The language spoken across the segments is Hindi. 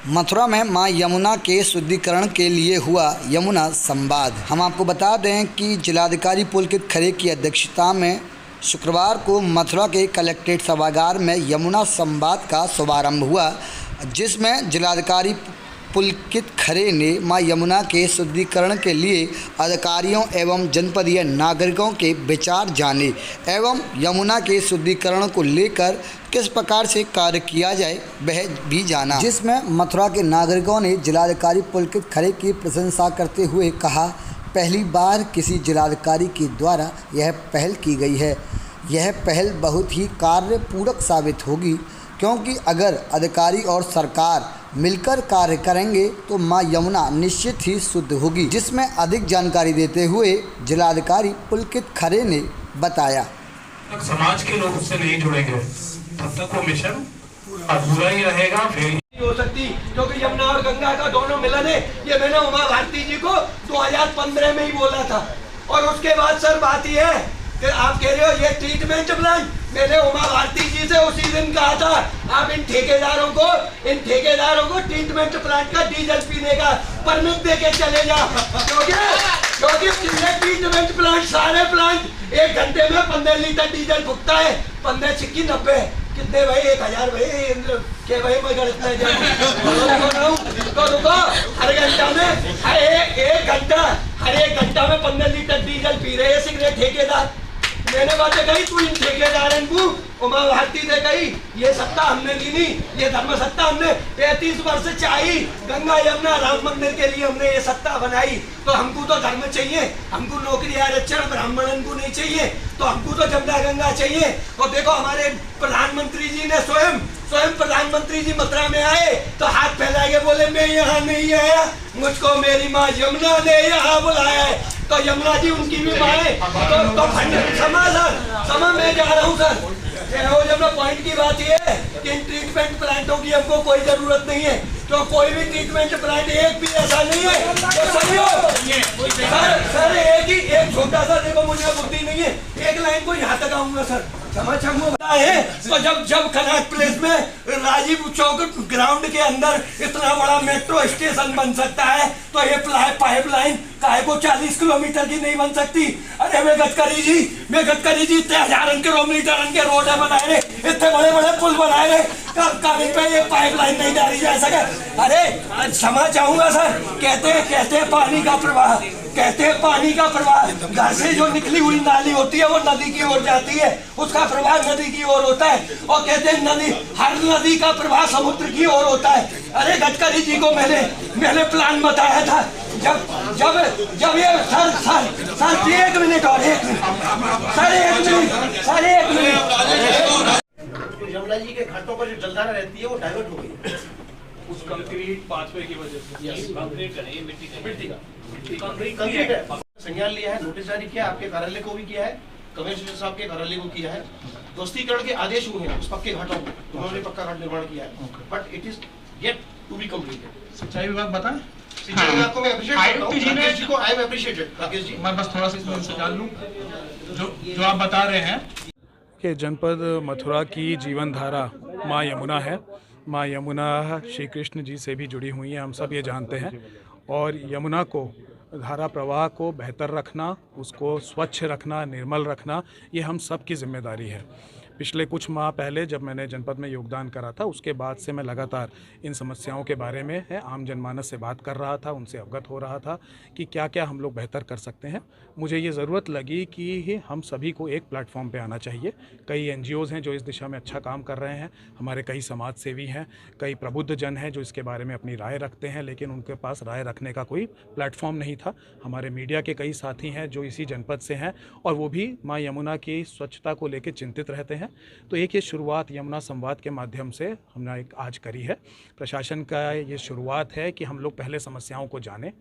मथुरा में मां यमुना के शुद्धिकरण के लिए हुआ यमुना संवाद। हम आपको बता दें कि जिलाधिकारी पुलकित खरे की अध्यक्षता में शुक्रवार को मथुरा के कलेक्ट्रेट सभागार में यमुना संवाद का शुभारंभ हुआ, जिसमें जिलाधिकारी पुलकित खरे ने मां यमुना के शुद्धिकरण के लिए अधिकारियों एवं जनपदीय नागरिकों के विचार जाने एवं यमुना के शुद्धिकरण को लेकर किस प्रकार से कार्य किया जाए वह भी जाना, जिसमें मथुरा के नागरिकों ने जिलाधिकारी पुलकित खरे की प्रशंसा करते हुए कहा, पहली बार किसी जिलाधिकारी के द्वारा यह पहल की गई है। यह पहल बहुत ही कार्यपूरक साबित होगी, क्योंकि अगर अधिकारी और सरकार मिलकर कार्य करेंगे तो मां यमुना निश्चित ही शुद्ध होगी, जिसमें अधिक जानकारी देते हुए जिलाधिकारी पुलकित खरे ने बताया। समाज के लोग उससे नहीं जुड़ेंगे तब तक वो मिशन अधूरा ही रहेगा। फिर हो सकती, क्योंकि यमुना और गंगा का दोनों मिलन है। ये मैंने उमा भारती जी को 2015 में ही बोला था। और उसके बाद सर बात यह है कि आप कह रहे हो ये ट्रीटमेंट प्लांट, मैंने उमा भारती जी से उसी दिन कहा था आप इन ठेकेदारों को ट्रीटमेंट प्लांट का डीजल पीने का परमिट दे के चले जाओ, क्योंकि ट्रीटमेंट प्लांट सारे प्लांट 1 घंटे में 15 लीटर डीजल फूकता है। 15 छिक्की 90 कितने भाई, 1000 भाई इंद्र के भाई मैं गलत नहीं जाऊँ तो रुको, हर घंटा में हर एक घंटा में 15 लीटर डीजल पी रहे हैं सिगरेट ठेकेदार। मैंने बातें कही, तू इन ठेकेदारन को उमा भारती ने कही ये सत्ता हमने ली नहीं, ये धर्म सत्ता हमने 35 वर्ष चाहिए गंगा यमुना राम मंदिर के लिए हमने ये सत्ता बनाई। तो हमको तो धर्म चाहिए, हमको नौकरी आरक्षण ब्राह्मणन को नहीं चाहिए, तो हमको तो जमुना गंगा चाहिए। और देखो हमारे प्रधानमंत्री जी ने स्वयं प्रधानमंत्री जी मथुरा में आए तो हाथ फैला के बोले मैं यहाँ नहीं आया, मुझको मेरी माँ यमुना ने यहाँ बुलाया है। तो यमुना जी उनकी भी माँ है। तो समा मैं जा रहा हूँ सर। जब पॉइंट की बात ये है कि इन ट्रीटमेंट प्लांटों की हमको कोई जरूरत नहीं है, तो कोई भी ट्रीटमेंट प्लांट एक भी ऐसा नहीं है तो सही हो सर। एक छोटा सा देखो, मुझे बुद्धि नहीं है, एक लाइन को यहाँ तक आऊंगा सर, समझ हमको पता है। तो जब कनॉट प्लेस में राजीव चौक ग्राउंड के अंदर इतना बड़ा मेट्रो स्टेशन बन सकता है, तो ये पाइपलाइन काहे को 40 किलोमीटर की नहीं बन सकती? अरे मैं गडकरी जी इतने हजारों किलोमीटर के रोड बनाए रहे, इतने बड़े बड़े पुल बनाए रहे, कहीं पे ये पाइपलाइन नहीं डाली जा सके? अरे समझ जाऊंगा सर। कहते हैं पानी का प्रवाह, घर से जो निकली हुई नाली होती है वो नदी की ओर जाती है, उसका प्रवाह नदी की ओर होता है। और कहते हैं हर नदी का प्रवाह समुद्र की ओर होता है। अरे गडकरी जी को मैंने प्लान बताया था जब ये सर 1 मिनट और 1 मिनट यमुना जी के घाटों पर जो जलधारा रहती है वो डाइवर्ट हो गई है उस कंक्रीट पाथवे की वजह से। कंक्रीट का नहीं, मिट्टी का संज्ञान लिया है, नोटिस जारी किया, आपके कार्यालय को भी किया है, कमिश्नर साहब के कार्यालय को किया है। दोस्तीकरण के आदेश हुए हैं उस पक्के घाटों को, उन्होंने पक्का घाट निर्माण किया है, but it is yet to be completed. सिंचाई विभाग बताएं। सिंचाई विभाग को मैं अप्रिशिएट करता हूं, राकेश जी को I am appreciated. Rakesh ji मैं बस थोड़ा सा इसमें जान लूं जो आप बता रहे हैं कि जनपद मथुरा की जीवन धारा माँ यमुना है। माँ यमुना श्री कृष्ण जी से भी जुड़ी हुई हैं, हम सब ये जानते हैं। और यमुना को धारा प्रवाह को बेहतर रखना, उसको स्वच्छ रखना, निर्मल रखना, ये हम सब की जिम्मेदारी है। पिछले कुछ माह पहले जब मैंने जनपद में योगदान करा था, उसके बाद से मैं लगातार इन समस्याओं के बारे में आम जनमानस से बात कर रहा था, उनसे अवगत हो रहा था कि क्या क्या हम लोग बेहतर कर सकते हैं। मुझे ये ज़रूरत लगी कि हम सभी को एक प्लेटफॉर्म पे आना चाहिए। कई NGOs हैं जो इस दिशा में अच्छा काम कर रहे हैं, हमारे कई समाज सेवी हैं, कई प्रबुद्ध जन हैं जो इसके बारे में अपनी राय रखते हैं, लेकिन उनके पास राय रखने का कोई प्लेटफॉर्म नहीं था। हमारे मीडिया के कई साथी हैं जो इसी जनपद से हैं और वो भी माँ यमुना की स्वच्छता को लेकर चिंतित रहते हैं। तो एक ये शुरुआत यमुना संवाद के माध्यम से हमने आज करी है। प्रशासन का ये शुरुआत है कि हम लोग पहले समस्याओं को जानें,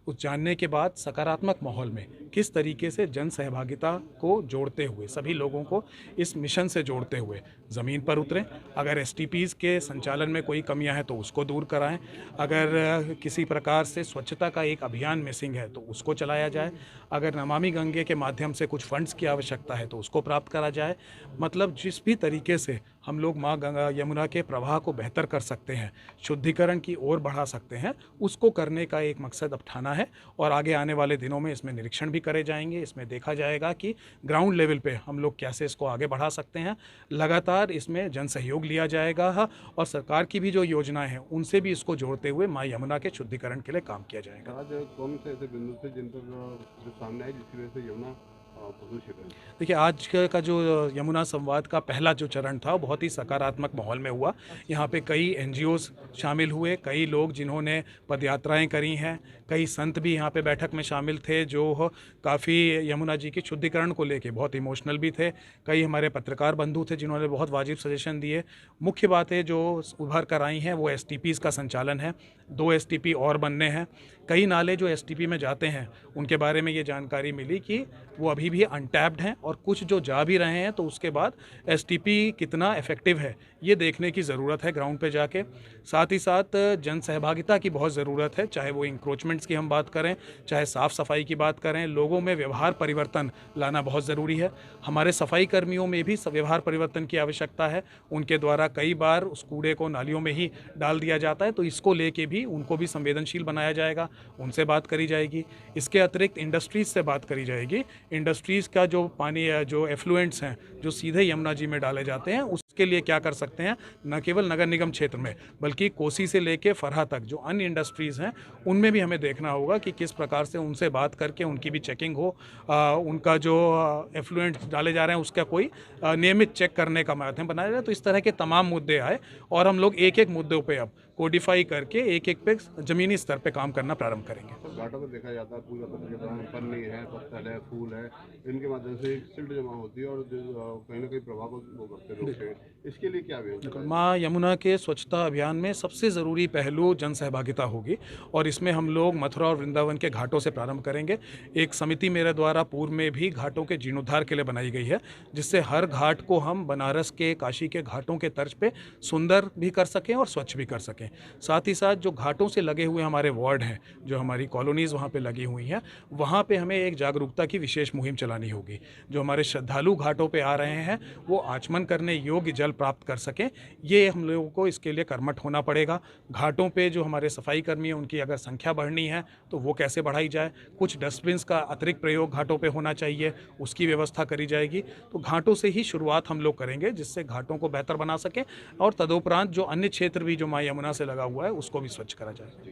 उस जानने के बाद सकारात्मक माहौल में किस तरीके से जन सहभागिता को जोड़ते हुए, सभी लोगों को इस मिशन से जोड़ते हुए ज़मीन पर उतरें। अगर STPs के संचालन में कोई कमियां हैं तो उसको दूर कराएं। अगर किसी प्रकार से स्वच्छता का एक अभियान मिसिंग है तो उसको चलाया जाए। अगर नमामि गंगे के माध्यम से कुछ फंड्स की आवश्यकता है तो उसको प्राप्त करा जाए। मतलब जिस भी तरीके से हम लोग माँ गंगा यमुना के प्रवाह को बेहतर कर सकते हैं, शुद्धिकरण की ओर बढ़ा सकते हैं, उसको करने का एक मकसद अब ठाना है। और आगे आने वाले दिनों में इसमें निरीक्षण भी करे जाएंगे, इसमें देखा जाएगा कि ग्राउंड लेवल पे हम लोग कैसे इसको आगे बढ़ा सकते हैं। लगातार इसमें जन सहयोग लिया जाएगा और सरकार की भी जो योजनाएं हैं उनसे भी इसको जोड़ते हुए माँ यमुना के शुद्धिकरण के लिए काम किया जाएगा। आज कौन से ऐसे बिंदु थे जिन पर जो सामने आए जिसकी वजह से यमुना प्रदूषित है? देखिए, आज का जो यमुना संवाद का पहला जो चरण था वो बहुत ही सकारात्मक माहौल में हुआ। यहाँ पे कई NGOs शामिल हुए, कई लोग जिन्होंने पदयात्राएं करी हैं, कई संत भी यहाँ पे बैठक में शामिल थे जो काफ़ी यमुना जी की शुद्धिकरण को लेके बहुत इमोशनल भी थे। कई हमारे पत्रकार बंधु थे जिन्होंने बहुत वाजिब सजेशन दिए। मुख्य बातें जो उभर कर आई हैं वो STPs का संचालन है, 2 STP और बनने हैं। कई नाले जो STP में जाते हैं उनके बारे में ये जानकारी मिली कि वो अभी भी अनटैप्ड हैं और कुछ जो जा भी रहे हैं, तो उसके बाद STP कितना इफ़ेक्टिव है ये देखने की ज़रूरत है ग्राउंड पे जाके। साथ ही साथ जन सहभागिता की बहुत ज़रूरत है, चाहे वो इंक्रोचमेंट्स की हम बात करें, चाहे साफ़ सफाई की बात करें। लोगों में व्यवहार परिवर्तन लाना बहुत ज़रूरी है। हमारे सफाई कर्मियों में भी व्यवहार परिवर्तन की आवश्यकता है। उनके द्वारा कई बार उस कूड़े को नालियों में ही डाल दिया जाता है, तो इसको लेके भी उनको भी संवेदनशील बनाया जाएगा, उनसे बात करी जाएगी। इसके अतिरिक्त इंडस्ट्रीज़ से बात करी जाएगी। इंडस्ट्रीज़ का जो पानी जो एफ्लुएंट्स हैं जो सीधे यमुना जी में डाले जाते हैं उसके लिए क्या कर सकते हैं, न केवल नगर निगम क्षेत्र में बल्कि कोसी से लेके फरहा तक जो अन्य इंडस्ट्रीज़ हैं उनमें भी हमें देखना होगा कि किस प्रकार से उनसे बात करके उनकी भी चेकिंग हो, उनका जो एफ्लुएंट्स डाले जा रहे हैं उसका कोई नियमित चेक करने का माध्यम बनाया जाए। तो इस तरह के तमाम मुद्दे आए और हम लोग एक एक मुद्दों पे अब कोडिफाई करके एक एक पे ज़मीनी स्तर पे काम करना प्रारंभ करेंगे। तो घाटों में देखा जाता है पूजा पाठ के दौरान पन्नी है, पत्थर है, फूल है, इनके माध्यम से सिल्ट जमा होती है और कहीं ना कहीं प्रभाव को वो करते लोग हैं। इसके लिए क्या व्यवस्था है? माँ यमुना के स्वच्छता अभियान में सबसे ज़रूरी पहलू जन सहभागिता होगी और इसमें हम लोग मथुरा और वृंदावन के घाटों से प्रारंभ करेंगे। एक समिति मेरे द्वारा पूर्व में भी घाटों के जीर्णोद्धार के लिए बनाई गई है, जिससे हर घाट को हम बनारस के, काशी के घाटों के तर्ज पे सुंदर भी कर सकें और स्वच्छ भी कर सकें। साथ ही साथ जो घाटों से लगे हुए हमारे वार्ड हैं, जो हमारी कॉलोनीज़ वहाँ पे लगी हुई हैं, वहाँ पे हमें एक जागरूकता की विशेष मुहिम चलानी होगी। जो हमारे श्रद्धालु घाटों पे आ रहे हैं वो आचमन करने योग्य जल प्राप्त कर सकें, ये हम लोगों को इसके लिए कर्मठ होना पड़ेगा। घाटों पे जो हमारे सफाई कर्मी हैं उनकी अगर संख्या बढ़नी है तो वो कैसे बढ़ाई जाए, कुछ डस्टबिन्स का अतिरिक्त प्रयोग घाटों पे होना चाहिए, उसकी व्यवस्था करी जाएगी। तो घाटों से ही शुरुआत हम लोग करेंगे जिससे घाटों को बेहतर बना सकें और तदुपरांत जो अन्य क्षेत्र भी जो माँ यमुना से लगा हुआ है उसको भी स्वच्छ करा जाए।